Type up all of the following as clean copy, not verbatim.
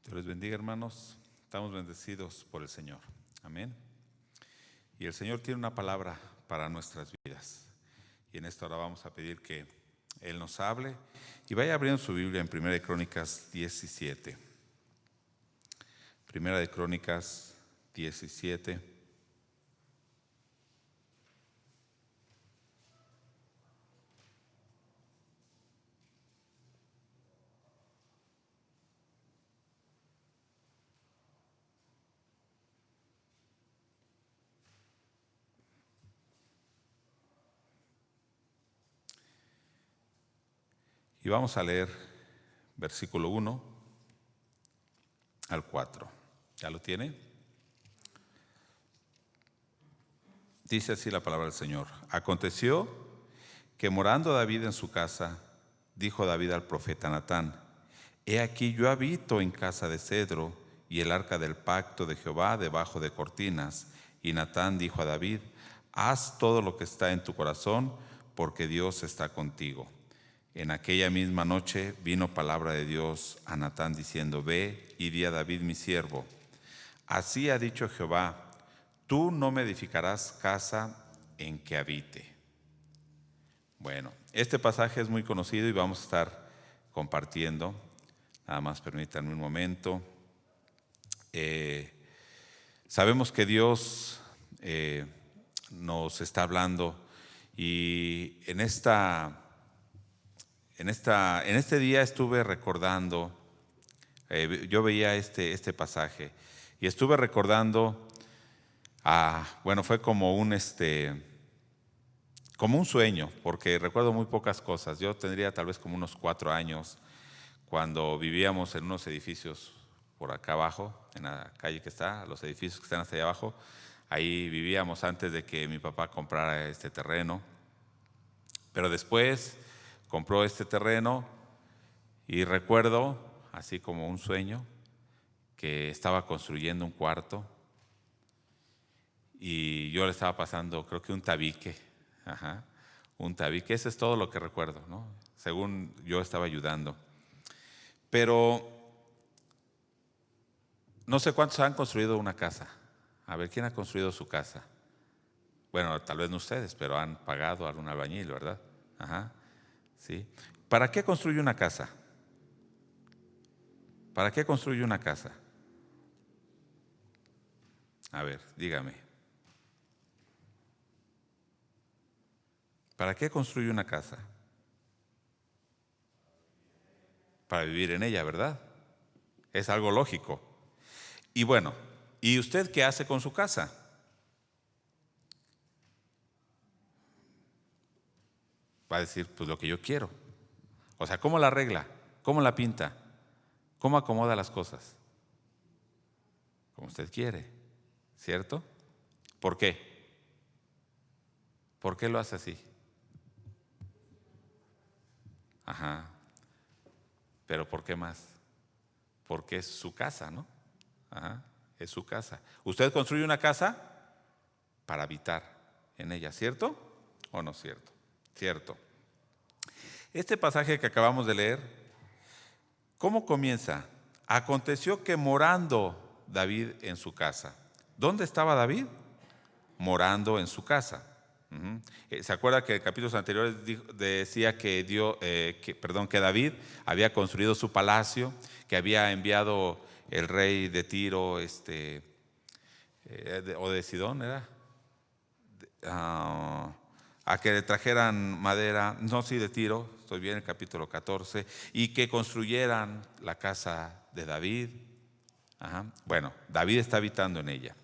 Dios les bendiga, hermanos. Estamos bendecidos por el Señor. Amén. Y el Señor tiene una palabra para nuestras vidas. Y en esta hora vamos a pedir que Él nos hable. Y vaya abriendo su Biblia en 1 de Crónicas 17. 1 de Crónicas 17. Y vamos a leer versículo 1 al 4. ¿Ya lo tiene? Dice así la palabra del Señor. Aconteció que morando David en su casa, dijo David al profeta Natán: He aquí yo habito en casa de cedro, y el arca del pacto de Jehová debajo de cortinas. Y Natán dijo a David: Haz todo lo que está en tu corazón, porque Dios está contigo. En aquella misma noche vino palabra de Dios a Natán diciendo: Ve y di a David mi siervo: Así ha dicho Jehová, tú no me edificarás casa en que habite. Bueno, este pasaje es muy conocido y vamos a estar compartiendo. Nada más permítanme un momento. Sabemos que Dios nos está hablando, y en este día estuve recordando, yo veía este pasaje y estuve recordando, fue como un sueño, porque recuerdo muy pocas cosas. Yo tendría tal vez como unos 4 años, cuando vivíamos en unos edificios por acá abajo, en la calle que está, los edificios que están hasta allá abajo. Ahí vivíamos antes de que mi papá comprara este terreno, pero después compró este terreno. Y recuerdo, así como un sueño, que estaba construyendo un cuarto y yo le estaba pasando, creo que un tabique. Un tabique, eso es todo lo que recuerdo, ¿no? Según yo estaba ayudando. Pero no sé cuántos han construido una casa. A ver, ¿quién ha construido su casa? Bueno, tal vez no ustedes, pero han pagado a algún albañil, ¿verdad? ¿Sí? ¿Para qué construye una casa? ¿Para qué construye una casa? A ver, dígame. ¿Para qué construye una casa? Para vivir en ella, ¿verdad? Es algo lógico. Y bueno, ¿y usted qué hace con su casa? Va a decir, pues lo que yo quiero. O sea, ¿cómo la arregla? ¿Cómo la pinta? ¿Cómo acomoda las cosas? Como usted quiere, ¿cierto? ¿Por qué? ¿Por qué lo hace así? Pero ¿por qué más? Porque es su casa, ¿no? Es su casa. Usted construye una casa para habitar en ella, ¿cierto? ¿O no cierto? Cierto. Este pasaje que acabamos de leer, ¿cómo comienza? Aconteció que morando David en su casa. ¿Dónde estaba David? Morando en su casa. ¿Se acuerda que en capítulos anteriores decía que David había construido su palacio, que había enviado el rey de Tiro, o de Sidón, ¿era? A que le trajeran madera, no, sí, de Tiro, estoy bien, el capítulo 14, y que construyeran la casa de David. Bueno, David está habitando en ella.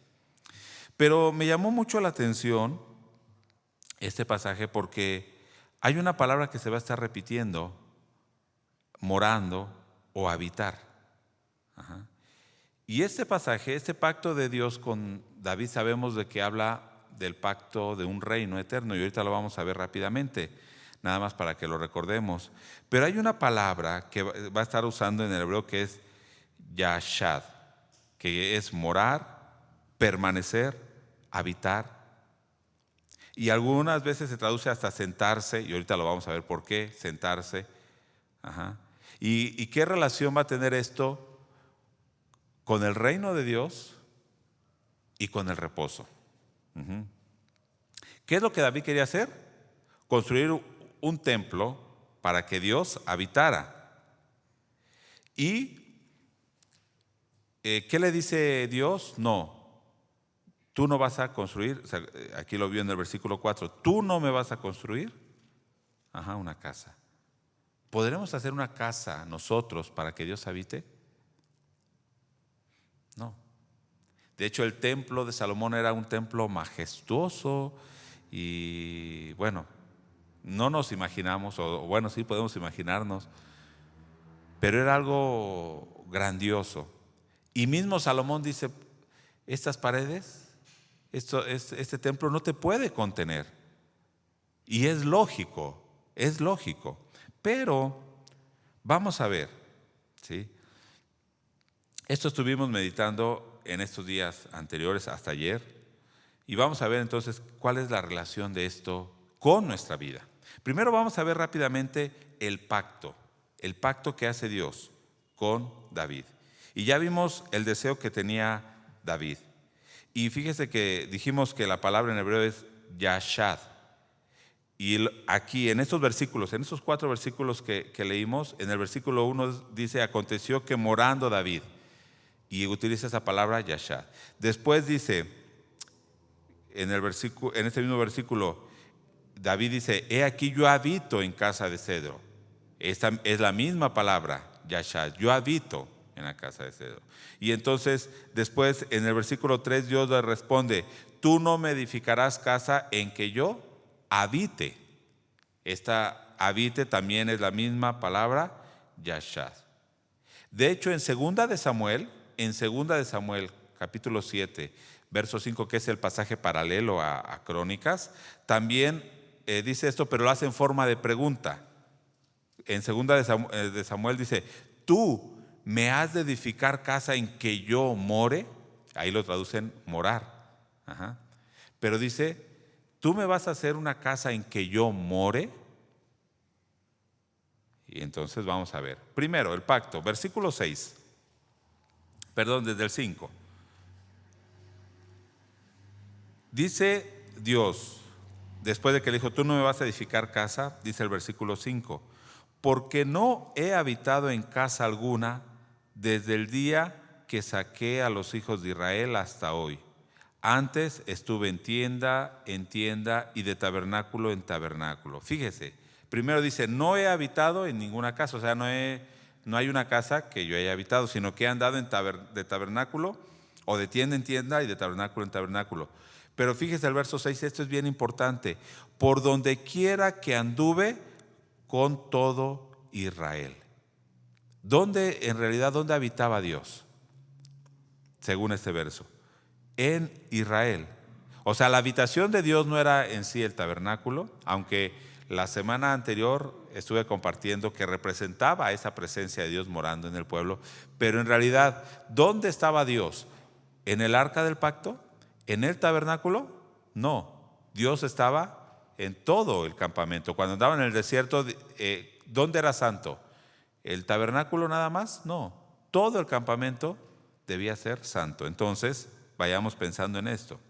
Pero me llamó mucho la atención este pasaje porque hay una palabra que se va a estar repitiendo: morando o habitar. Y este pasaje, este pacto de Dios con David, sabemos de que habla del pacto de un reino eterno, y ahorita lo vamos a ver rápidamente, nada más para que lo recordemos. Pero hay una palabra que va a estar usando en el hebreo que es yashad, que es morar, permanecer, habitar. Y algunas veces se traduce hasta sentarse, y ahorita lo vamos a ver por qué, sentarse. ¿Y qué relación va a tener esto con el reino de Dios y con el reposo. ¿Qué es lo que David quería hacer? Construir un templo para que Dios habitara. ¿Y qué le dice Dios? No, tú no vas a construir, o sea, aquí lo vio en el versículo 4, tú no me vas a construir una casa. ¿Podremos hacer una casa nosotros para que Dios habite? No. De hecho, el templo de Salomón era un templo majestuoso y bueno, no nos imaginamos, o bueno, sí podemos imaginarnos, pero era algo grandioso. Y mismo Salomón dice, estas paredes, este templo no te puede contener. Y es lógico. Pero vamos a ver, ¿sí? Esto estuvimos meditando en estos días anteriores hasta ayer y vamos a ver entonces cuál es la relación de esto con nuestra vida. Primero vamos a ver rápidamente el pacto que hace Dios con David. Y ya vimos el deseo que tenía David. Y fíjese que dijimos que la palabra en hebreo es yashad. Y aquí en estos versículos, en estos 4 versículos que leímos, en el versículo 1 dice, aconteció que morando David, y utiliza esa palabra yashad. Después dice, en este mismo versículo, David dice, he aquí yo habito en casa de cedro. Esta es la misma palabra, yashad, yo habito en la casa de cedro. Y entonces, después en el versículo 3, Dios le responde, tú no me edificarás casa en que yo habite. Esta habite también es la misma palabra, yashad. De hecho, en segunda de Samuel, capítulo 7, verso 5, que es el pasaje paralelo a Crónicas, también dice esto, pero lo hace en forma de pregunta. En segunda de Samuel dice, ¿tú me has de edificar casa en que yo more? Ahí lo traducen morar. Pero dice, ¿tú me vas a hacer una casa en que yo more? Y entonces vamos a ver. Primero, el pacto, versículo 6. Perdón, desde el 5. Dice Dios, después de que le dijo, tú no me vas a edificar casa, dice el versículo 5, porque no he habitado en casa alguna desde el día que saqué a los hijos de Israel hasta hoy. Antes estuve en tienda y de tabernáculo en tabernáculo. Fíjese, primero dice, no he habitado en ninguna casa, o sea, no hay una casa que yo haya habitado, sino que he andado de tabernáculo o de tienda en tienda y de tabernáculo en tabernáculo. Pero fíjese el verso 6, esto es bien importante. Por donde quiera que anduve con todo Israel. En realidad, ¿dónde habitaba Dios? Según este verso. En Israel. O sea, la habitación de Dios no era en sí el tabernáculo, aunque la semana anterior estuve compartiendo que representaba esa presencia de Dios morando en el pueblo, pero en realidad, ¿dónde estaba Dios? ¿En el arca del pacto? ¿En el tabernáculo? No, Dios estaba en todo el campamento. Cuando andaba en el desierto, ¿dónde era santo? ¿El tabernáculo nada más? No, todo el campamento debía ser santo. Entonces, vayamos pensando en esto.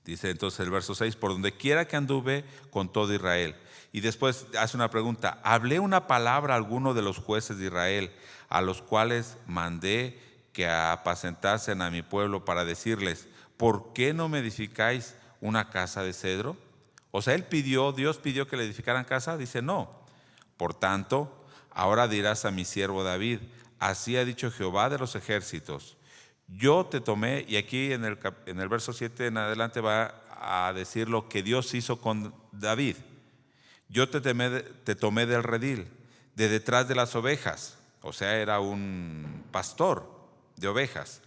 Dice entonces el verso 6, por donde quiera que anduve con todo Israel. Y después hace una pregunta, ¿hablé una palabra a alguno de los jueces de Israel, a los cuales mandé que apacentasen a mi pueblo para decirles, ¿por qué no me edificáis una casa de cedro? O sea, Dios pidió que le edificaran casa, dice no. Por tanto, ahora dirás a mi siervo David, así ha dicho Jehová de los ejércitos, yo te tomé, y aquí en el verso 7 en adelante va a decir lo que Dios hizo con David. Yo te tomé del redil, de detrás de las ovejas, o sea, era un pastor de ovejas,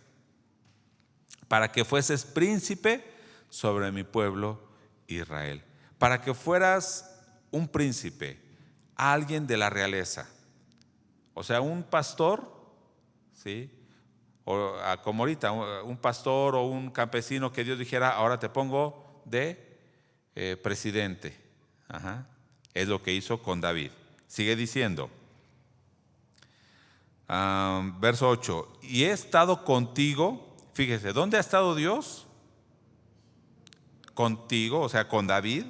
para que fueses príncipe sobre mi pueblo Israel. Para que fueras un príncipe, alguien de la realeza. O sea, un pastor, ¿sí? O como ahorita, un pastor o un campesino que Dios dijera, ahora te pongo de presidente. Es lo que hizo con David. Sigue diciendo, Verso 8. Y he estado contigo. Fíjese, ¿dónde ha estado Dios? Contigo, o sea, con David,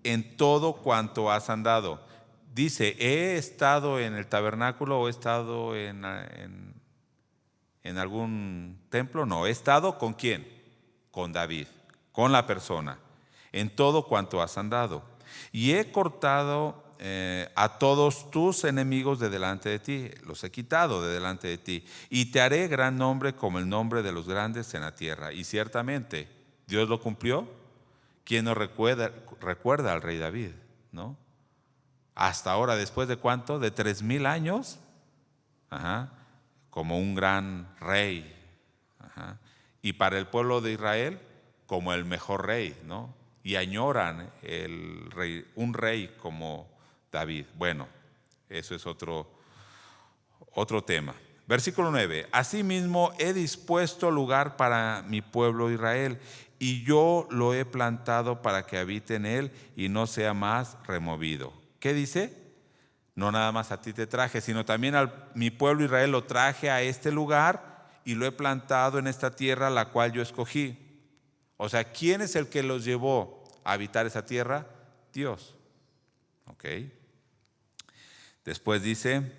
en todo cuanto has andado. Dice, ¿he estado en el tabernáculo o he estado en algún templo? No, he estado ¿con quién? Con David, con la persona, en todo cuanto has andado. Y he cortado a todos tus enemigos de delante de ti, los he quitado de delante de ti, y te haré gran nombre como el nombre de los grandes en la tierra. Y ciertamente, Dios lo cumplió. ¿Quién no recuerda al rey David? ¿No? Hasta ahora, después de ¿cuánto? De 3000 años, ajá, como un gran rey. Ajá. Y para el pueblo de Israel, como el mejor rey, ¿no? Y añoran un rey como David. Bueno, eso es otro tema. Versículo 9. Asimismo he dispuesto lugar para mi pueblo Israel, y yo lo he plantado para que habite en él y no sea más removido. ¿Qué dice? No nada más a ti te traje, sino también a mi pueblo Israel lo traje a este lugar y lo he plantado en esta tierra la cual yo escogí. O sea, ¿quién es el que los llevó a habitar esa tierra? Dios. ¿Ok? Después dice,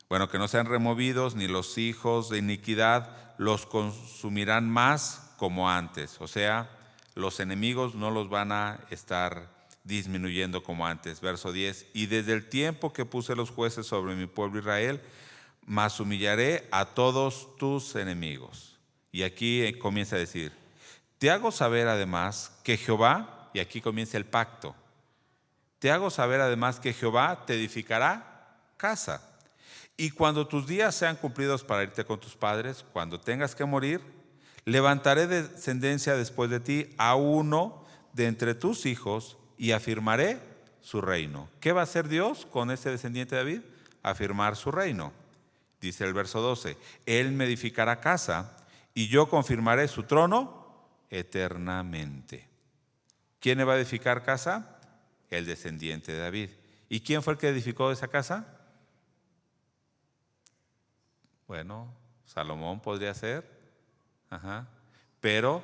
bueno, que no sean removidos, ni los hijos de iniquidad los consumirán más como antes. O sea, los enemigos no los van a estar disminuyendo como antes. Verso 10. Y desde el tiempo que puse los jueces sobre mi pueblo Israel, mas humillaré a todos tus enemigos. Y aquí comienza a decir, te hago saber además que Jehová, y aquí comienza el pacto, te hago saber además que Jehová te edificará casa. Y cuando tus días sean cumplidos para irte con tus padres, cuando tengas que morir, levantaré descendencia después de ti a uno de entre tus hijos y afirmaré su reino. ¿Qué va a hacer Dios con ese descendiente de David? Afirmar su reino. Dice el verso 12, Él me edificará casa y yo confirmaré su trono eternamente. ¿Quién le va a edificar casa? El descendiente de David. ¿Y quién fue el que edificó esa casa? Bueno, Salomón podría ser. Ajá. Pero,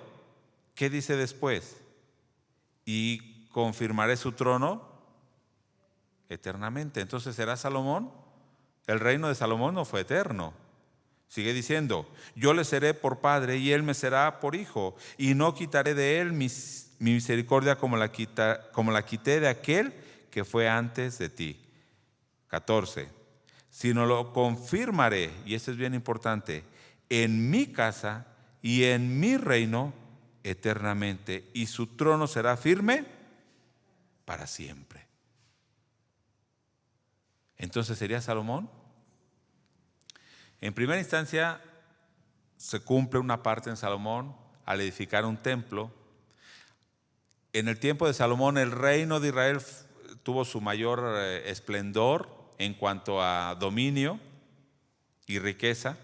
¿qué dice después? Y confirmaré su trono eternamente. Entonces, ¿será Salomón? El reino de Salomón no fue eterno. Sigue diciendo, yo le seré por padre y él me será por hijo, y no quitaré de él mi misericordia como la quité de aquel que fue antes de ti. 14. Sino lo confirmaré, y esto es bien importante, en mi casa y en mi reino eternamente, y su trono será firme para siempre. Entonces, ¿sería Salomón? En primera instancia, se cumple una parte en Salomón al edificar un templo. En el tiempo de Salomón, el reino de Israel tuvo su mayor esplendor en cuanto a dominio y riqueza.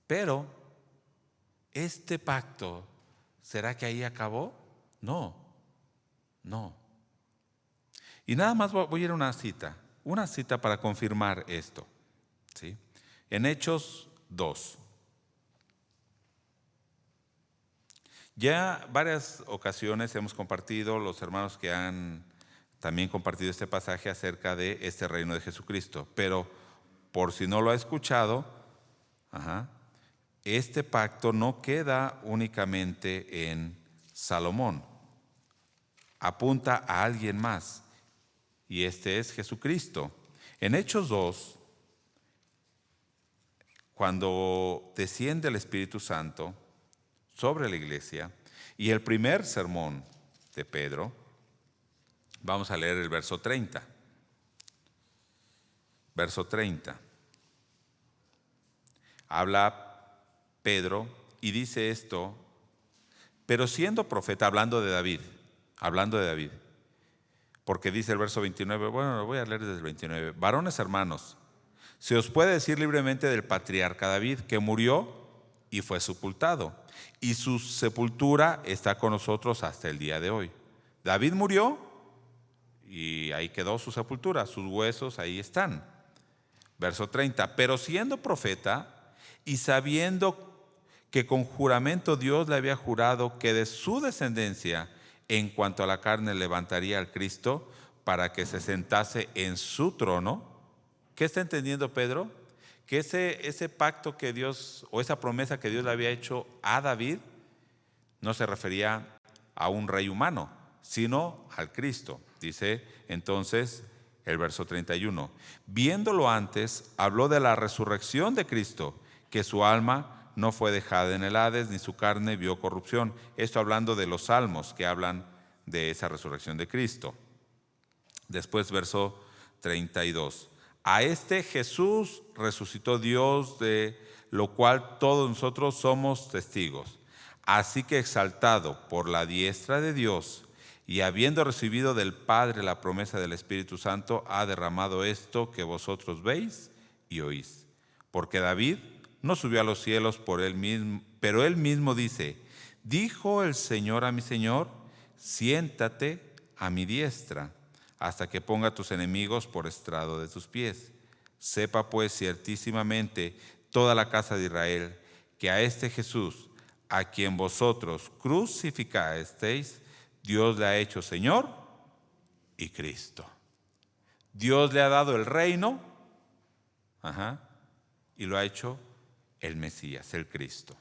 Pero, ¿este pacto, será que ahí acabó? No. Y nada más voy a ir a una cita para confirmar esto. ¿Sí? En Hechos 2. Ya varias ocasiones hemos compartido, los hermanos que han también compartido este pasaje acerca de este reino de Jesucristo. Pero por si no lo ha escuchado, este pacto no queda únicamente en Salomón. Apunta a alguien más, y este es Jesucristo. En Hechos 2, cuando desciende el Espíritu Santo sobre la iglesia, y el primer sermón de Pedro, vamos a leer el verso 30. Verso 30. Habla Pedro y dice esto, pero siendo profeta, hablando de David, porque dice el verso 29, bueno, lo voy a leer desde el 29. Varones hermanos, se os puede decir libremente del patriarca David, que murió y fue sepultado, y su sepultura está con nosotros hasta el día de hoy. David murió y ahí quedó su sepultura, sus huesos ahí están. Verso 30. Pero siendo profeta y sabiendo que con juramento Dios le había jurado que de su descendencia, en cuanto a la carne, levantaría al Cristo para que se sentase en su trono. ¿Qué está entendiendo Pedro? Que ese pacto que Dios, o esa promesa que Dios le había hecho a David, no se refería a un rey humano, sino al Cristo. Dice entonces el verso 31. Viéndolo antes, habló de la resurrección de Cristo, que su alma no fue dejada en el Hades, ni su carne vio corrupción. Esto hablando de los salmos que hablan de esa resurrección de Cristo. Después, verso 32. A este Jesús resucitó Dios, de lo cual todos nosotros somos testigos. Así que exaltado por la diestra de Dios y habiendo recibido del Padre la promesa del Espíritu Santo, ha derramado esto que vosotros veis y oís. Porque David no subió a los cielos por él mismo, pero él mismo dice: dijo el Señor a mi Señor, siéntate a mi diestra, hasta que ponga tus enemigos por estrado de tus pies. Sepa pues ciertísimamente toda la casa de Israel, que a este Jesús, a quien vosotros crucificasteis, Dios le ha hecho Señor y Cristo. Dios le ha dado el reino, y lo ha hecho el Mesías, el Cristo.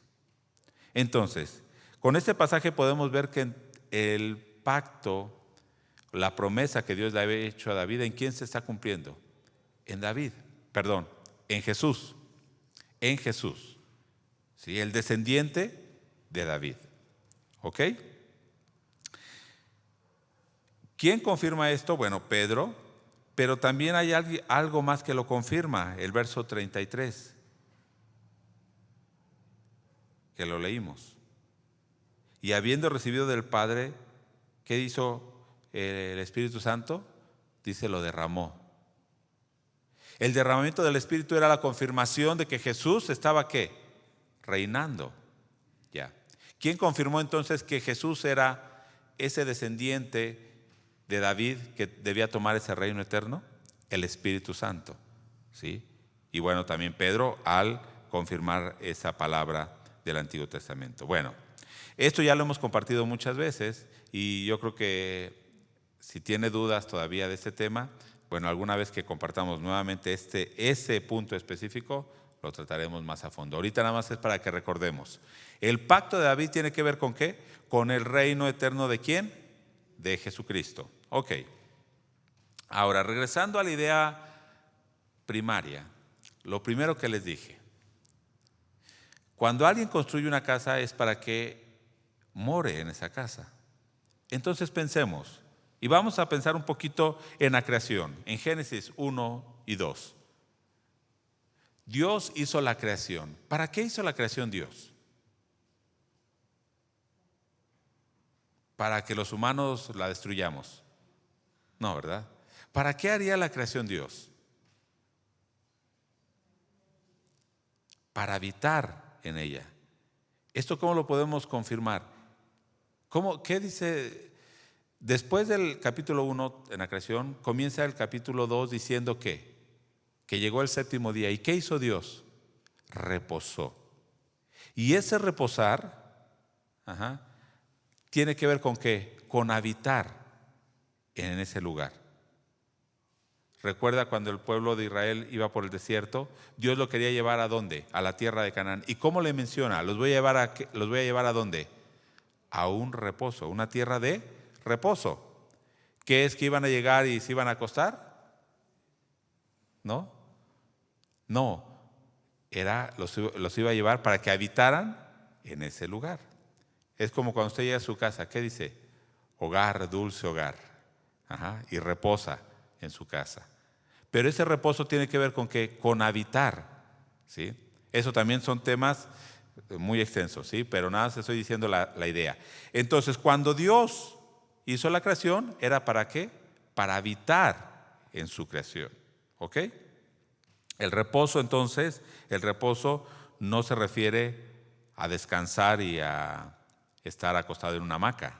Entonces, con este pasaje podemos ver que el pacto, la promesa que Dios le había hecho a David, ¿en quién se está cumpliendo? En Jesús. En Jesús. ¿Sí? El descendiente de David. ¿Ok? ¿Quién confirma esto? Bueno, Pedro, pero también hay algo más que lo confirma, el verso 33, que lo leímos. Y habiendo recibido del Padre, ¿qué hizo el Espíritu Santo? Dice, lo derramó. El derramamiento del Espíritu era la confirmación de que Jesús estaba, ¿qué? Reinando. Ya. ¿Quién confirmó entonces que Jesús era ese descendiente de David que debía tomar ese reino eterno? El Espíritu Santo. ¿Sí? Y bueno, también Pedro al confirmar esa palabra del Antiguo Testamento. Bueno, esto ya lo hemos compartido muchas veces y yo creo que si tiene dudas todavía de este tema, bueno, alguna vez que compartamos nuevamente ese punto específico, lo trataremos más a fondo. Ahorita nada más es para que recordemos. El pacto de David tiene que ver ¿con qué? Con el reino eterno ¿de quién? De Jesucristo. Ok. Ahora, regresando a la idea primaria, lo primero que les dije. Cuando alguien construye una casa es para que more en esa casa. Entonces pensemos, y vamos a pensar un poquito en la creación, en Génesis 1 y 2. Dios hizo la creación. ¿Para qué hizo la creación Dios? ¿Para que los humanos la destruyamos? No, ¿verdad? ¿Para qué haría la creación Dios? Para habitar en ella. ¿Esto cómo lo podemos confirmar? ¿Qué dice? Después del capítulo 1 en la creación, comienza el capítulo 2 diciendo que llegó el séptimo día. ¿Y qué hizo Dios? Reposó. Y ese reposar tiene que ver ¿con qué? Con habitar en ese lugar. Recuerda cuando el pueblo de Israel iba por el desierto, Dios lo quería llevar ¿a dónde? A la tierra de Canaán. ¿Y cómo le menciona? Los voy a llevar ¿a dónde? A un reposo, una tierra de reposo. ¿Qué es que iban a llegar y se iban a acostar? No, los iba a llevar para que habitaran en ese lugar. Es como cuando usted llega a su casa, ¿qué dice? Hogar, dulce hogar. Y reposa en su casa. Pero ese reposo tiene que ver ¿con qué? Con habitar. ¿Sí? Eso también son temas muy extensos, ¿sí? Pero nada, se estoy diciendo la idea. Entonces, cuando Dios hizo la creación, ¿era para qué? Para habitar en su creación. ¿Ok? El reposo, entonces, no se refiere a descansar y a estar acostado en una hamaca.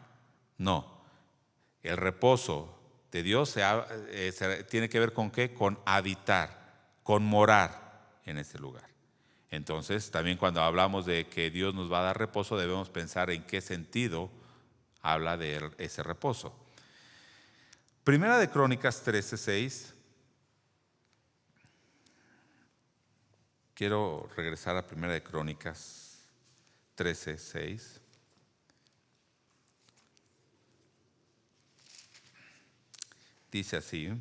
No. El reposo de Dios tiene que ver ¿con qué? Con habitar con morar en ese lugar. Entonces, también cuando hablamos de que Dios nos va a dar reposo, debemos pensar en qué sentido habla de ese reposo. Primera de Crónicas 13:6. Quiero regresar a Primera de Crónicas 13:6. Dice así: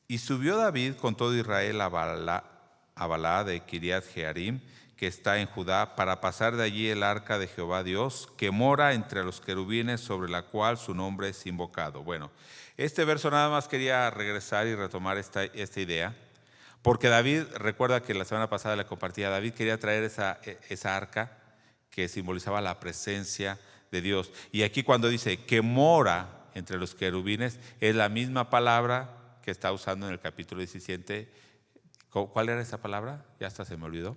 y subió David con todo Israel a Balá de Kiriat Jearim, que está en Judá, para pasar de allí el arca de Jehová Dios, que mora entre los querubines, sobre la cual su nombre es invocado. Bueno, este verso nada más quería regresar y retomar esta idea, porque David, recuerda que la semana pasada le compartía, David quería traer esa arca que simbolizaba la presencia de Dios. Y aquí cuando dice que mora entre los querubines, es la misma palabra que está usando en el capítulo 17. ¿Cuál era esa palabra? Ya hasta se me olvidó.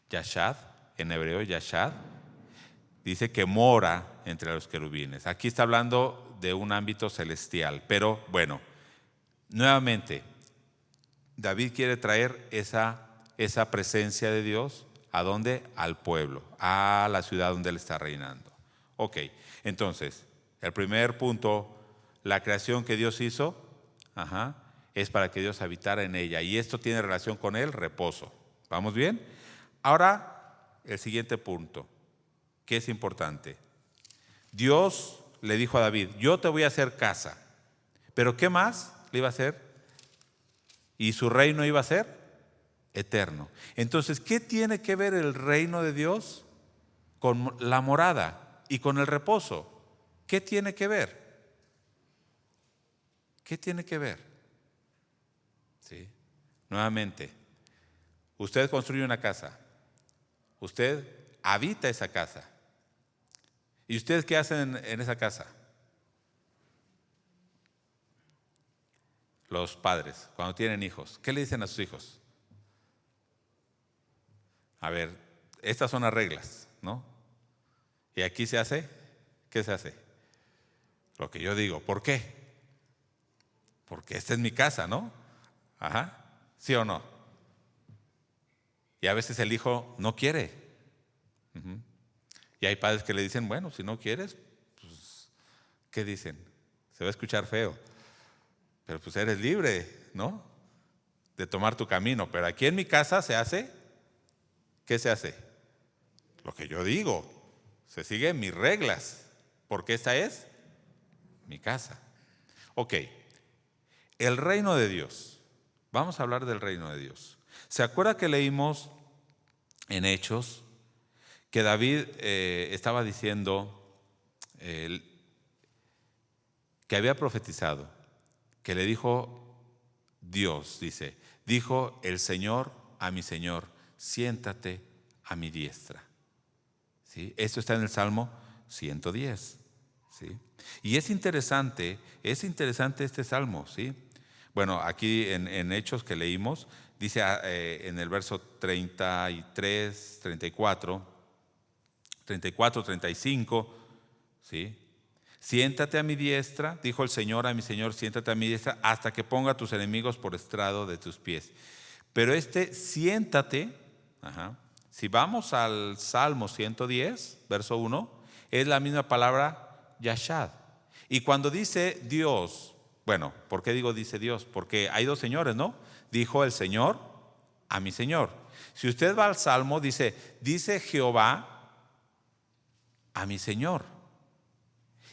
Yashad, en hebreo, Yashad. Dice que mora entre los querubines. Aquí está hablando de un ámbito celestial. Pero bueno, nuevamente, David quiere traer esa presencia de Dios. ¿A dónde? Al pueblo, a la ciudad donde él está reinando. Ok, entonces, el primer punto, la creación que Dios hizo, es para que Dios habitara en ella. Y esto tiene relación con el reposo. ¿Vamos bien? Ahora, el siguiente punto, que es importante. Dios le dijo a David: yo te voy a hacer casa. ¿Pero qué más le iba a hacer? Y su reino iba a ser eterno. Entonces, ¿qué tiene que ver el reino de Dios con la morada y con el reposo? ¿Qué tiene que ver? ¿Qué tiene que ver? ¿Sí? Nuevamente, usted construye una casa, usted habita esa casa. ¿Y ustedes qué hacen en esa casa? Los padres, cuando tienen hijos, ¿qué le dicen a sus hijos? A ver, estas son las reglas, ¿no? ¿Y aquí se hace? ¿Qué se hace? Lo que yo digo. ¿Por qué? Porque esta es mi casa, ¿no? ¿Sí o no? Y a veces el hijo no quiere. Y hay padres que le dicen: bueno, si no quieres, pues, ¿qué dicen? Se va a escuchar feo, pero pues eres libre, ¿no? De tomar tu camino. Pero aquí en mi casa se hace, ¿qué se hace? Lo que yo digo. Se siguen mis reglas, porque esta es mi casa. Ok, el reino de Dios. Vamos a hablar del reino de Dios. ¿Se acuerda que leímos en Hechos que David estaba diciendo que había profetizado, que le dijo Dios, dijo el Señor a mi Señor: siéntate a mi diestra? ¿Sí? Esto está en el Salmo 110. ¿Sí? Y es interesante este salmo, ¿sí? Bueno, aquí en Hechos que leímos, dice en el verso 33, 34, 35, ¿sí? Siéntate a mi diestra, dijo el Señor a mi Señor: siéntate a mi diestra hasta que ponga a tus enemigos por estrado de tus pies. Pero siéntate, si vamos al Salmo 110, verso 1, es la misma palabra Yashad. Y cuando dice Dios, bueno, ¿por qué digo dice Dios? Porque hay dos señores, ¿no? Dijo el Señor a mi Señor. Si usted va al Salmo, dice Jehová a mi Señor.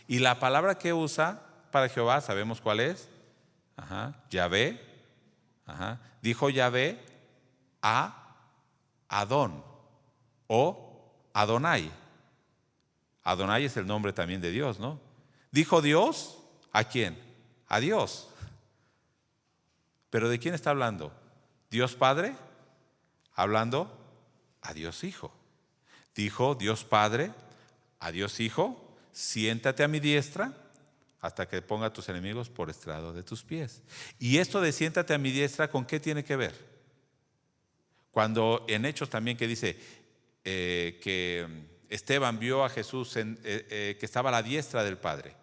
Y la palabra que usa para Jehová, ¿sabemos cuál es? Yahvé. Dijo Yahvé a Adón o Adonai. Adonai es el nombre también de Dios, ¿no? Dijo Dios, ¿a quién? A Dios. ¿Pero de quién está hablando? ¿Dios Padre? Hablando a Dios Hijo. Dijo Dios Padre a Dios Hijo: siéntate a mi diestra hasta que ponga a tus enemigos por estrado de tus pies. Y esto de siéntate a mi diestra, ¿con qué tiene que ver? Cuando en Hechos también que dice que Esteban vio a Jesús que estaba a la diestra del Padre,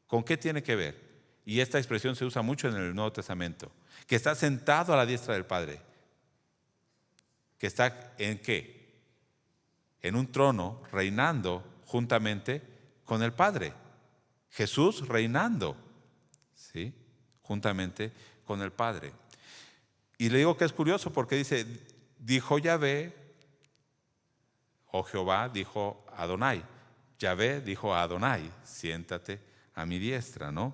¿con qué tiene que ver? y esta expresión se usa mucho en el Nuevo Testamento, que está sentado a la diestra del Padre. ¿Que está en qué? En un trono, reinando juntamente con el Padre. Jesús reinando, ¿sí? Juntamente con el Padre. Y le digo que es curioso porque dice, dijo Yahvé, o Jehová dijo a Adonai. Yahvé dijo a Adonai, siéntate a mi diestra, ¿no?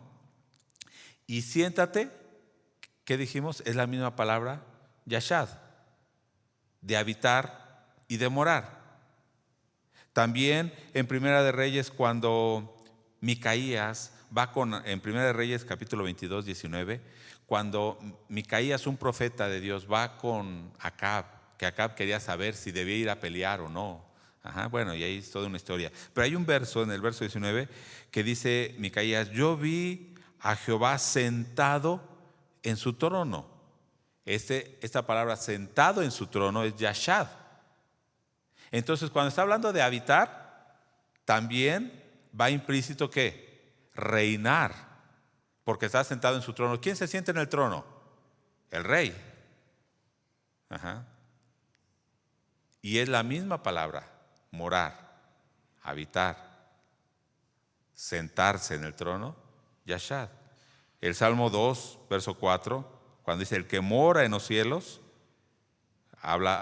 Y siéntate, ¿qué dijimos? Es la misma palabra, yashad, de habitar y de morar. También en Primera de Reyes, cuando Micaías va en Primera de Reyes capítulo 22, 19, cuando Micaías, un profeta de Dios, va con Acab, que Acab quería saber si debía ir a pelear o no. Bueno, y ahí es toda una historia. Pero hay un verso, en el verso 19, que dice Micaías, yo vi a Jehová sentado en su trono. Esta palabra sentado en su trono es yashad. Entonces, cuando está hablando de habitar, también va implícito ¿qué? Reinar, porque está sentado en su trono. ¿Quién se siente en el trono? El rey. Y es la misma palabra, morar, habitar, sentarse en el trono, yashad. El Salmo 2, verso 4, cuando dice el que mora en los cielos,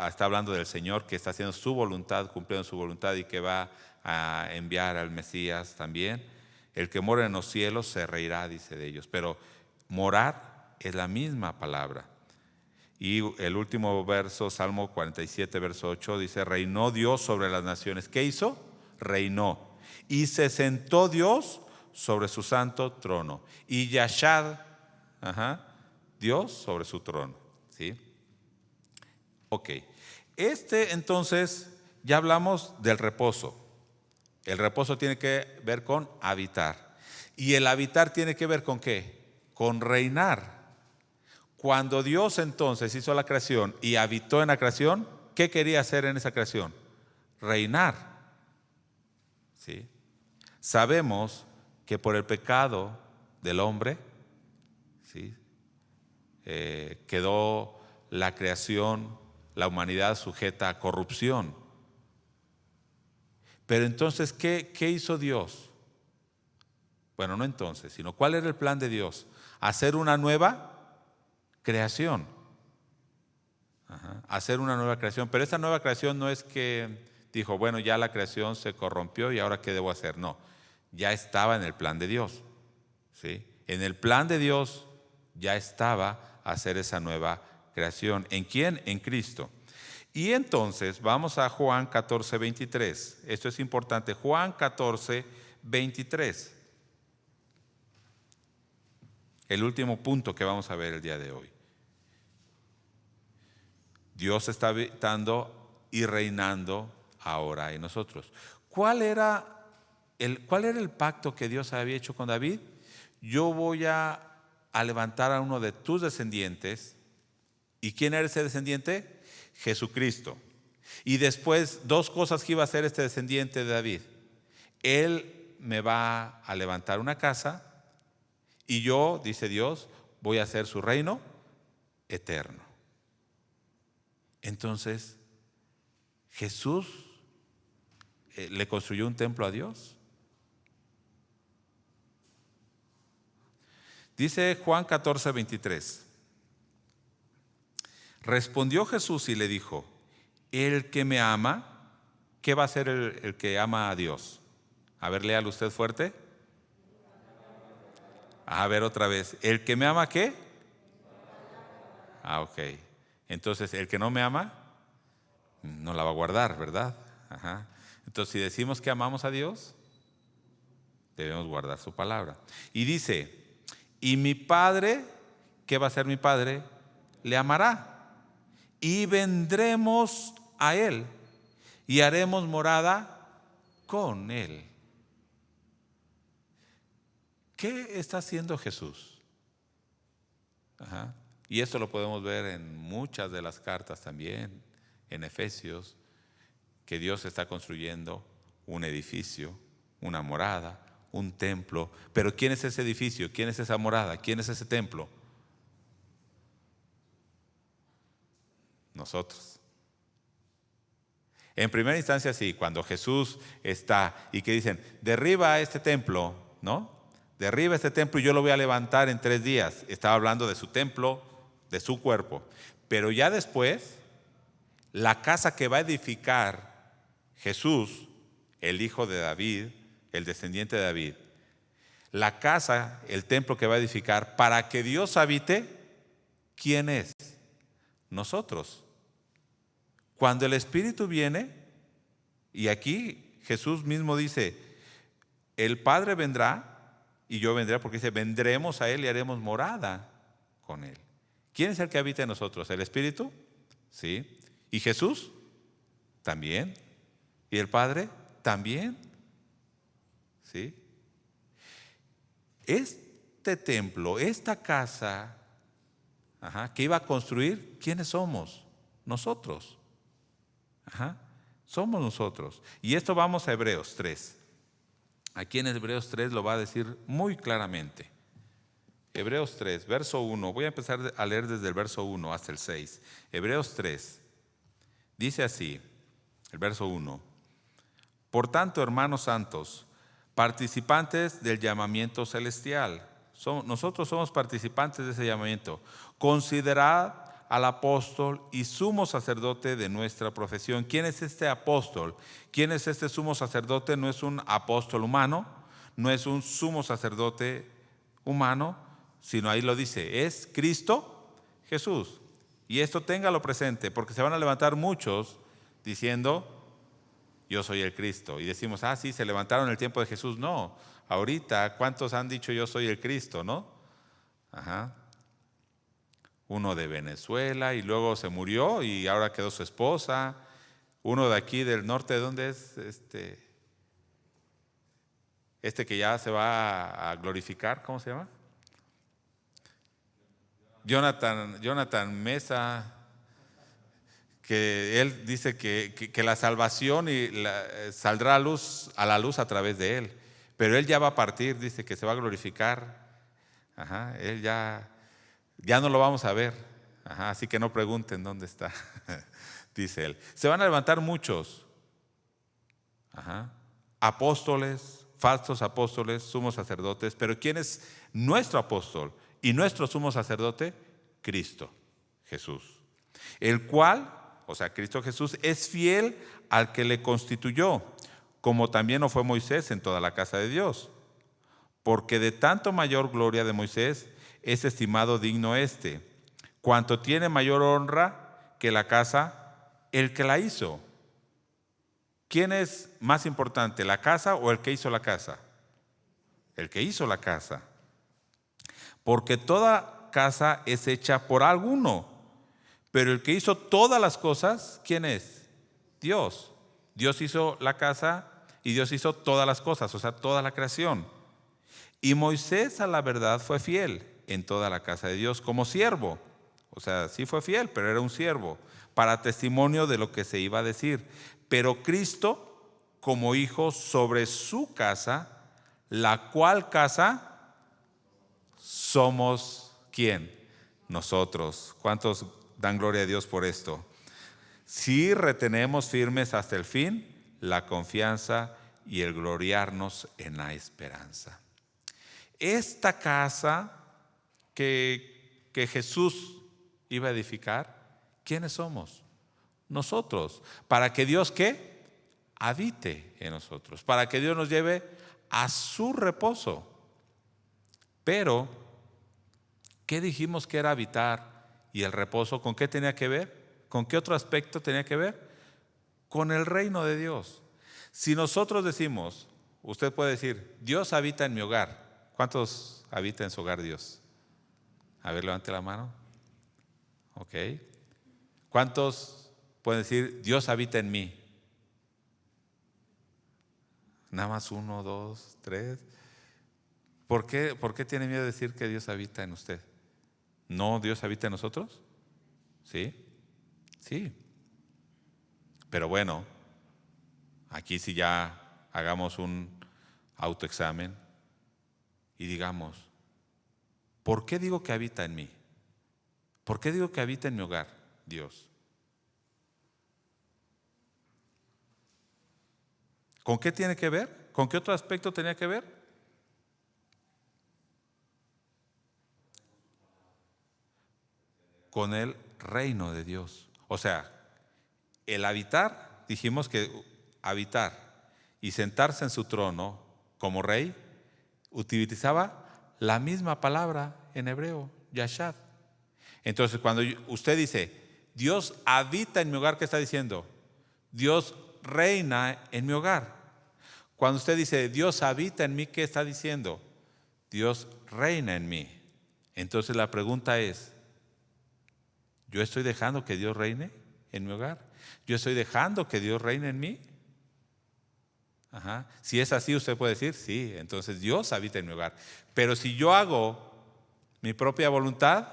está hablando del Señor que está haciendo su voluntad, cumpliendo su voluntad y que va a enviar al Mesías también. El que mora en los cielos se reirá, dice de ellos. Pero morar es la misma palabra. Y el último verso, Salmo 47, verso 8, dice, reinó Dios sobre las naciones. ¿Qué hizo? Reinó. Y se sentó Dios sobre su santo trono. Y yashad, Dios sobre su trono. ¿Sí? Ok. Entonces, ya hablamos del reposo. El reposo tiene que ver con habitar. ¿Y el habitar tiene que ver con qué? Con reinar. Cuando Dios entonces hizo la creación y habitó en la creación, ¿qué quería hacer en esa creación? Reinar. ¿Sí? Sabemos que por el pecado del hombre, ¿sí? Quedó la creación, la humanidad sujeta a corrupción. Pero entonces, ¿qué hizo Dios? Bueno, no entonces, sino ¿cuál era el plan de Dios? Hacer una nueva creación. Hacer una nueva creación. Pero esa nueva creación no es que dijo, bueno, ya la creación se corrompió y ahora ¿qué debo hacer? No, ya estaba en el plan de Dios. ¿Sí? En el plan de Dios ya estaba hacer esa nueva creación. ¿En quién? En Cristo. Y entonces vamos a Juan 14, 23. Esto es importante. Juan 14, 23. El último punto que vamos a ver el día de hoy. Dios está habitando y reinando ahora en nosotros. ¿Cuál era el pacto que Dios había hecho con David? Yo voy a levantar a uno de tus descendientes. ¿Y quién era ese descendiente? Jesucristo. Y después, dos cosas que iba a hacer este descendiente de David. Él me va a levantar una casa y yo, dice Dios, voy a hacer su reino eterno. Entonces, Jesús le construyó un templo a Dios. Dice Juan 14, 23. Respondió Jesús y le dijo, el que me ama, ¿qué va a hacer el que ama a Dios? A ver, léalo usted fuerte. A ver otra vez. ¿El que me ama qué? Ok. Entonces, el que no me ama, no la va a guardar, ¿verdad? Entonces, si decimos que amamos a Dios, debemos guardar su palabra. Y dice, y mi Padre, ¿qué va a hacer mi Padre? Le amará. Y vendremos a Él y haremos morada con Él. ¿Qué está haciendo Jesús? Y esto lo podemos ver en muchas de las cartas también, en Efesios, que Dios está construyendo un edificio, una morada, un templo. Pero ¿quién es ese edificio? ¿Quién es esa morada? ¿Quién es ese templo? Nosotros. En primera instancia sí, cuando Jesús está y que dicen, derriba este templo, ¿no? Derriba este templo y yo lo voy a levantar en 3 días. Estaba hablando de su templo, de su cuerpo. Pero ya después, la casa que va a edificar Jesús, el hijo de David, el descendiente de David, la casa, el templo que va a edificar para que Dios habite, ¿quién es? Nosotros. Cuando el Espíritu viene, y aquí Jesús mismo dice, el Padre vendrá y yo vendré, porque dice, vendremos a Él y haremos morada con Él. ¿Quién es el que habita en nosotros? ¿El Espíritu? Sí. ¿Y Jesús? También. ¿Y el Padre? También. ¿Sí? Este templo, esta casa que iba a construir, ¿quiénes somos? Nosotros. Somos nosotros. Y esto vamos a Hebreos 3. Aquí en Hebreos 3 lo va a decir muy claramente. Hebreos 3, verso 1. Voy a empezar a leer desde el verso 1 hasta el 6. Hebreos 3. Dice así, el verso 1. Por tanto, hermanos santos, participantes del llamamiento celestial. Nosotros somos participantes de ese llamamiento. Considerad al apóstol y sumo sacerdote de nuestra profesión. ¿Quién es este apóstol? ¿Quién es este sumo sacerdote? No es un apóstol humano, no es un sumo sacerdote humano, sino ahí lo dice, es Cristo Jesús. Y esto téngalo presente, porque se van a levantar muchos diciendo, yo soy el Cristo. Y decimos, sí, se levantaron en el tiempo de Jesús. No, ahorita, ¿cuántos han dicho yo soy el Cristo, no? Uno de Venezuela y luego se murió y ahora quedó su esposa. Uno de aquí del norte, ¿de dónde es? Este que ya se va a glorificar, ¿cómo se llama? Jonathan Mesa, que él dice que la salvación saldrá a la luz a través de él. Pero él ya va a partir, dice que se va a glorificar. Él ya no lo vamos a ver. Así que no pregunten dónde está, dice él. Se van a levantar muchos apóstoles, falsos apóstoles, sumos sacerdotes. Pero ¿quién es nuestro apóstol y nuestro sumo sacerdote? Cristo Jesús, el cual, o sea, Cristo Jesús, es fiel al que le constituyó, como también lo fue Moisés en toda la casa de Dios. Porque de tanto mayor gloria de Moisés es estimado digno cuanto tiene mayor honra que la casa, el que la hizo. ¿Quién es más importante, la casa o el que hizo la casa? El que hizo la casa. Porque toda casa es hecha por alguno, pero el que hizo todas las cosas, ¿quién es? Dios. Dios hizo la casa y Dios hizo todas las cosas, o sea, toda la creación. Y Moisés a la verdad fue fiel en toda la casa de Dios como siervo. O sea, sí fue fiel, pero era un siervo, para testimonio de lo que se iba a decir. Pero Cristo como hijo sobre su casa, la cual casa somos ¿quién? Nosotros. ¿Cuántos dan gloria a Dios por esto? Si retenemos firmes hasta el fin la confianza y el gloriarnos en la esperanza. Esta casa que Jesús iba a edificar, ¿quiénes somos? Nosotros. Para que Dios, ¿qué? Habite en nosotros. Para que Dios nos lleve a su reposo. Pero, ¿qué dijimos que era habitar y el reposo? ¿Con qué tenía que ver? ¿Con qué otro aspecto tenía que ver? Con el reino de Dios. Si nosotros decimos, usted puede decir, Dios habita en mi hogar. ¿Cuántos habita en su hogar Dios? A ver, levante la mano. Ok. ¿Cuántos pueden decir, Dios habita en mí? Nada más 1, 2, 3. ¿Por qué tiene miedo de decir que Dios habita en usted? ¿No Dios habita en nosotros? ¿Sí? Sí. Pero bueno, aquí sí ya hagamos un autoexamen. y digamos, ¿por qué digo que habita en mí? ¿Por qué digo que habita en mi hogar, Dios? ¿Con qué tiene que ver? ¿Con qué otro aspecto tenía que ver? Con el reino de Dios. O sea, el habitar, dijimos que habitar y sentarse en su trono como rey, utilizaba la misma palabra en hebreo, yashad. Entonces, cuando usted dice, Dios habita en mi hogar, ¿qué está diciendo? Dios reina en mi hogar. Cuando usted dice, Dios habita en mí, ¿qué está diciendo? Dios reina en mí. Entonces la pregunta es, ¿yo estoy dejando que Dios reine en mi hogar? ¿Yo estoy dejando que Dios reine en mí? Ajá. Si es así, usted puede decir, sí, entonces Dios habita en mi hogar. Pero si yo hago mi propia voluntad,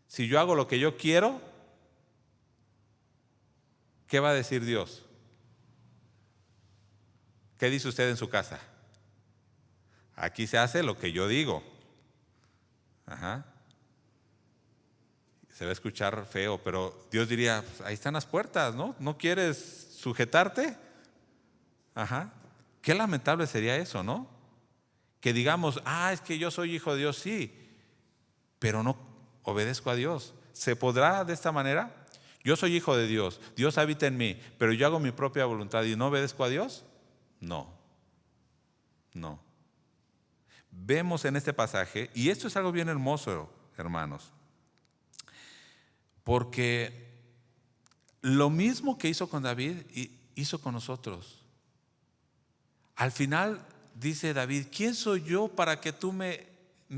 si yo hago lo que yo quiero, ¿qué va a decir Dios? ¿Qué dice usted en su casa? Aquí se hace lo que yo digo. Ajá. Se va a escuchar feo, pero Dios diría, pues ahí están las puertas, ¿no? ¿No quieres sujetarte? Ajá. Qué lamentable sería eso, ¿no? Que digamos, es que yo soy hijo de Dios, sí, pero no obedezco a Dios. ¿Se podrá de esta manera? Yo soy hijo de Dios, Dios habita en mí, pero yo hago mi propia voluntad y no obedezco a Dios. No, no. Vemos en este pasaje, y esto es algo bien hermoso, hermanos, porque lo mismo que hizo con David, hizo con nosotros. Al final dice David, ¿quién soy yo para que tú me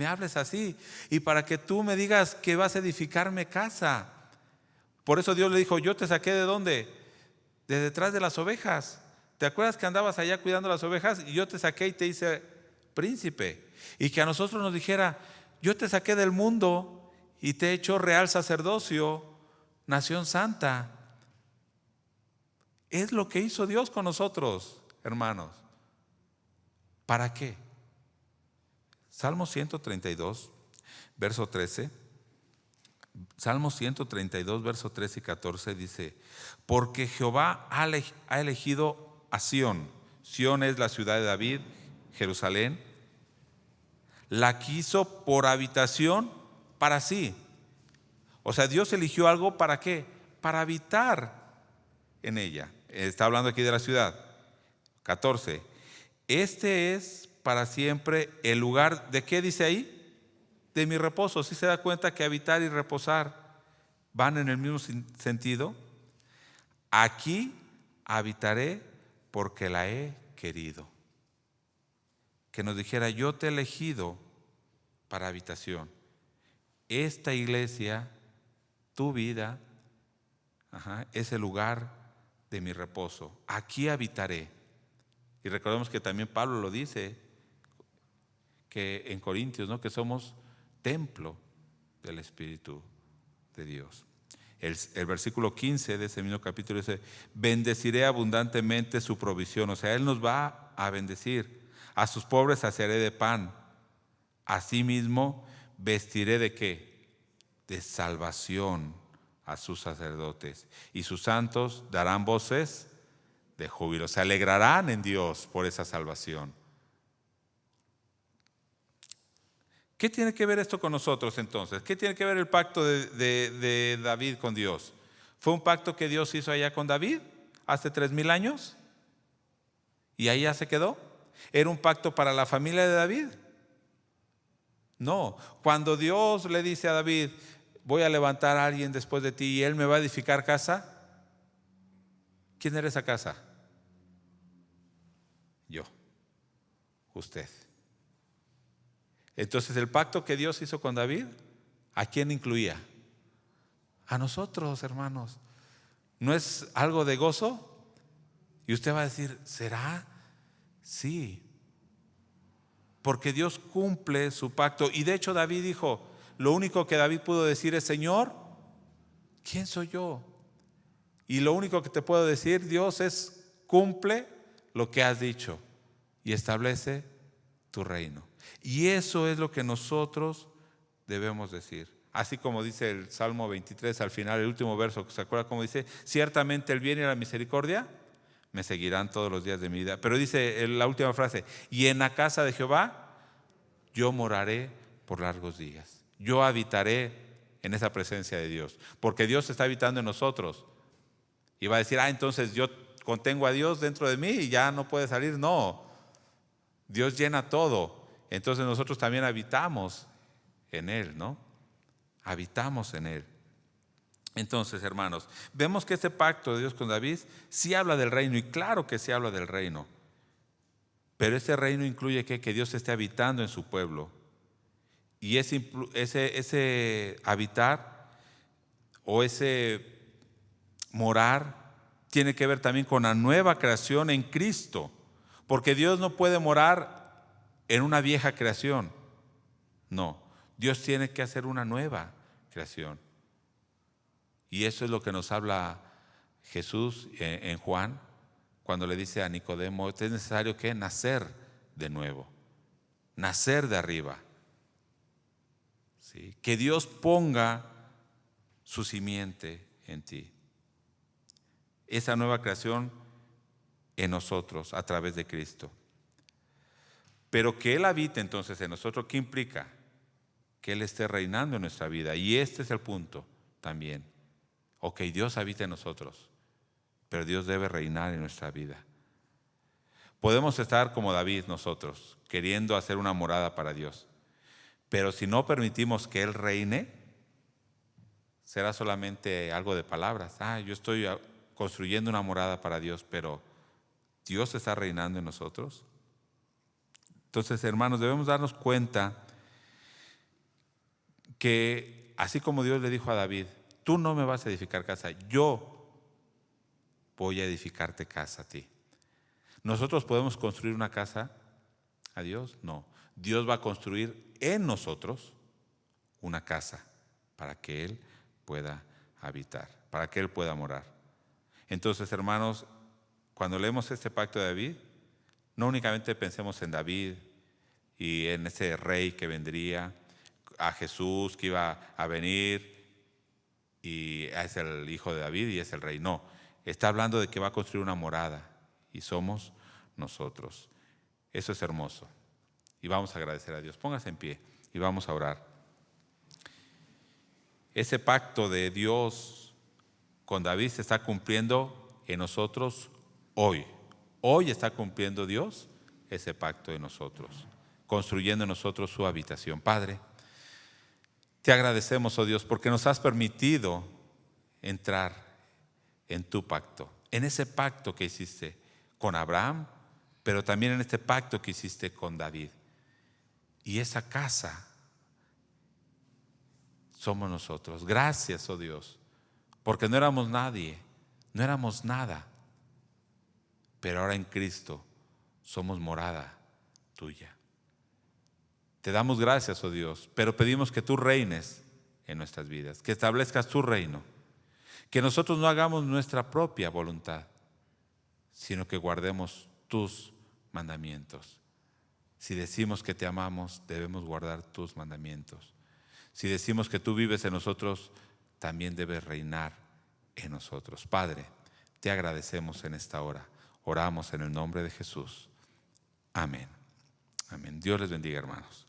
hables así? Y para que tú me digas que vas a edificarme casa. Por eso Dios le dijo, yo te saqué ¿de dónde? De detrás de las ovejas. ¿Te acuerdas que andabas allá cuidando las ovejas? Y yo te saqué y te hice príncipe. Y que a nosotros nos dijera, yo te saqué del mundo y te he hecho real sacerdocio, nación santa. Es lo que hizo Dios con nosotros, hermanos. ¿Para qué? Salmo 132, verso 13. Salmo 132, verso 13 y 14 dice, porque Jehová ha elegido a Sión. Sión es la ciudad de David, Jerusalén. La quiso por habitación para sí. O sea, Dios eligió algo ¿para qué? Para habitar en ella. Está hablando aquí de la ciudad. 14. Este es para siempre el lugar, ¿de qué dice ahí? De mi reposo. ¿Sí se da cuenta que habitar y reposar van en el mismo sentido? Aquí habitaré porque la he querido. Que nos dijera, yo te he elegido para habitación. Esta iglesia, tu vida, es el lugar de mi reposo. Aquí habitaré. Y recordemos que también Pablo lo dice, que en Corintios, ¿no? Que somos templo del Espíritu de Dios. El versículo 15 de ese mismo capítulo dice, bendeciré abundantemente su provisión. O sea, Él nos va a bendecir. A sus pobres saciaré de pan. Asimismo, vestiré ¿de qué? De salvación a sus sacerdotes. Y sus santos darán voces de júbilo. Se alegrarán en Dios por esa salvación. ¿Qué tiene que ver esto con nosotros entonces? ¿Qué tiene que ver el pacto de David con Dios? ¿Fue un pacto que Dios hizo allá con David hace 3000 años? ¿Y ahí ya se quedó? ¿Era un pacto para la familia de David? No. Cuando Dios le dice a David, voy a levantar a alguien después de ti y él me va a edificar casa, ¿quién era esa casa? Yo. Usted. Entonces el pacto que Dios hizo con David, ¿a quién incluía? A nosotros, hermanos. ¿No es algo de gozo? Y usted va a decir, ¿será? Sí. Porque Dios cumple su pacto. Y de hecho David dijo, lo único que David pudo decir es, Señor, ¿quién soy yo? Y lo único que te puedo decir, Dios, es cumple lo que has dicho y establece tu reino. Y eso es lo que nosotros debemos decir. Así como dice el Salmo 23 al final, el último verso, ¿se acuerda cómo dice? Ciertamente el bien y la misericordia me seguirán todos los días de mi vida. Pero dice la última frase, y en la casa de Jehová yo moraré por largos días. Yo habitaré en esa presencia de Dios, porque Dios está habitando en nosotros. Y va a decir, entonces yo contengo a Dios dentro de mí y ya no puede salir. No, Dios llena todo. Entonces nosotros también habitamos en Él, ¿no? Habitamos en Él. Entonces, hermanos, vemos que este pacto de Dios con David sí habla del reino, y claro que sí habla del reino. Pero ese reino incluye que Dios esté habitando en su pueblo. Y ese habitar o ese morar tiene que ver también con la nueva creación en Cristo. Porque Dios no puede morar en una vieja creación. No, Dios tiene que hacer una nueva creación. Y eso es lo que nos habla Jesús en Juan, cuando le dice a Nicodemo, es necesario que nacer de nuevo, nacer de arriba. ¿Sí? Que Dios ponga su simiente en ti. Esa nueva creación en nosotros a través de Cristo. Pero que Él habite entonces en nosotros, ¿qué implica? Que Él esté reinando en nuestra vida. Y este es el punto también. Ok, Dios habita en nosotros, pero Dios debe reinar en nuestra vida. Podemos estar como David nosotros, queriendo hacer una morada para Dios, pero si no permitimos que Él reine, será solamente algo de palabras. Yo estoy construyendo una morada para Dios, pero ¿Dios está reinando en nosotros? Entonces, hermanos, debemos darnos cuenta que así como Dios le dijo a David, tú no me vas a edificar casa, yo voy a edificarte casa a ti. ¿Nosotros podemos construir una casa a Dios? No. Dios va a construir en nosotros una casa para que Él pueda habitar, para que Él pueda morar. Entonces, hermanos, cuando leemos este pacto de David, no únicamente pensemos en David y en ese rey que vendría, a Jesús que iba a venir y es el hijo de David y es el rey. No, está hablando de que va a construir una morada y somos nosotros. Eso es hermoso y vamos a agradecer a Dios. Póngase en pie y vamos a orar. Ese pacto de Dios con David se está cumpliendo en nosotros hoy. Hoy está cumpliendo Dios ese pacto en nosotros, construyendo en nosotros su habitación. Padre, te agradecemos, oh Dios, porque nos has permitido entrar en tu pacto, en ese pacto que hiciste con Abraham, pero también en este pacto que hiciste con David. Y esa casa somos nosotros. Gracias, oh Dios, porque no éramos nadie, no éramos nada, pero ahora en Cristo somos morada tuya. Te damos gracias, oh Dios, pero pedimos que tú reines en nuestras vidas, que establezcas tu reino, que nosotros no hagamos nuestra propia voluntad, sino que guardemos tus mandamientos. Si decimos que te amamos, debemos guardar tus mandamientos. Si decimos que tú vives en nosotros, también debes reinar en nosotros. Padre, te agradecemos en esta hora. Oramos en el nombre de Jesús. Amén. Amén. Dios les bendiga, hermanos.